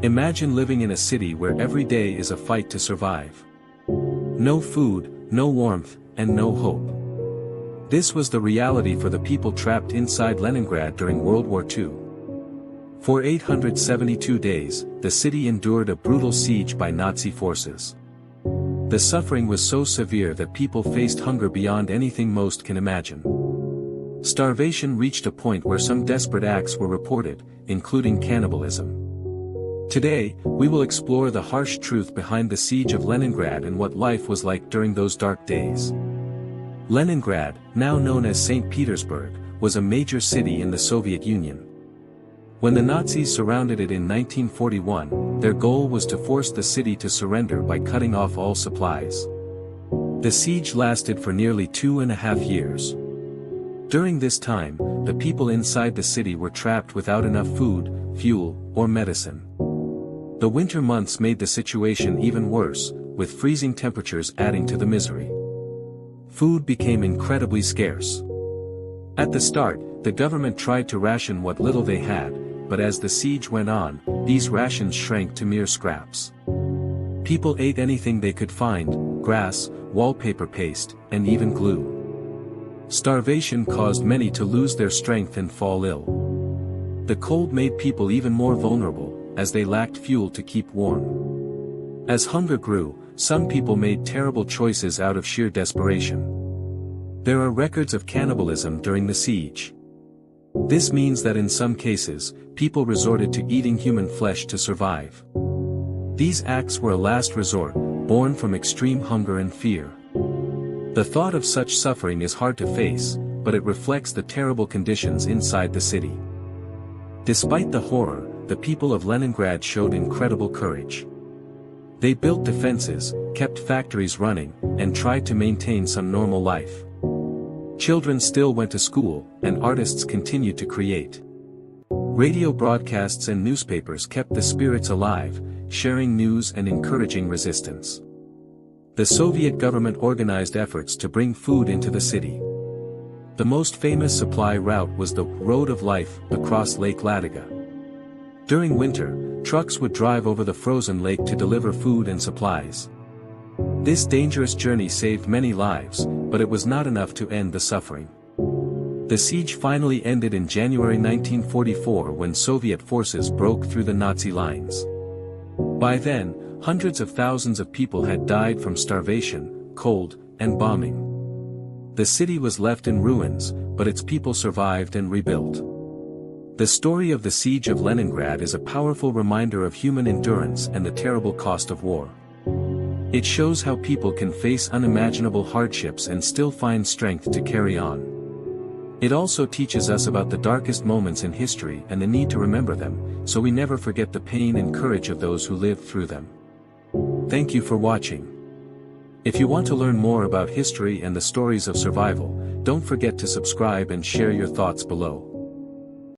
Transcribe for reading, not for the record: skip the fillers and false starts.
Imagine living in a city where every day is a fight to survive. No food, no warmth, and no hope. This was the reality for the people trapped inside Leningrad during World War II. For 872 days, the city endured a brutal siege by Nazi forces. The suffering was so severe that people faced hunger beyond anything most can imagine. Starvation reached a point where some desperate acts were reported, including cannibalism. Today, we will explore the harsh truth behind the Siege of Leningrad and what life was like during those dark days. Leningrad, now known as St. Petersburg, was a major city in the Soviet Union. When the Nazis surrounded it in 1941, their goal was to force the city to surrender by cutting off all supplies. The siege lasted for nearly 2.5 years. During this time, the people inside the city were trapped without enough food, fuel, or medicine. The winter months made the situation even worse, with freezing temperatures adding to the misery. Food became incredibly scarce. At the start, the government tried to ration what little they had, but as the siege went on, these rations shrank to mere scraps. People ate anything they could find: grass, wallpaper paste, and even glue. Starvation caused many to lose their strength and fall ill. The cold made people even more vulnerable, as they lacked fuel to keep warm. As hunger grew, some people made terrible choices out of sheer desperation. There are records of cannibalism during the siege. This means that in some cases, people resorted to eating human flesh to survive. These acts were a last resort, born from extreme hunger and fear. The thought of such suffering is hard to face, but it reflects the terrible conditions inside the city. Despite the horror, the people of Leningrad showed incredible courage. They built defenses, kept factories running, and tried to maintain some normal life. Children still went to school, and artists continued to create. Radio broadcasts and newspapers kept the spirits alive, sharing news and encouraging resistance. The Soviet government organized efforts to bring food into the city. The most famous supply route was the Road of Life across Lake Ladoga. During winter, trucks would drive over the frozen lake to deliver food and supplies. This dangerous journey saved many lives, but it was not enough to end the suffering. The siege finally ended in January 1944 when Soviet forces broke through the Nazi lines. By then, hundreds of thousands of people had died from starvation, cold, and bombing. The city was left in ruins, but its people survived and rebuilt. The story of the Siege of Leningrad is a powerful reminder of human endurance and the terrible cost of war. It shows how people can face unimaginable hardships and still find strength to carry on. It also teaches us about the darkest moments in history and the need to remember them, so we never forget the pain and courage of those who lived through them. Thank you for watching. If you want to learn more about history and the stories of survival, don't forget to subscribe and share your thoughts below.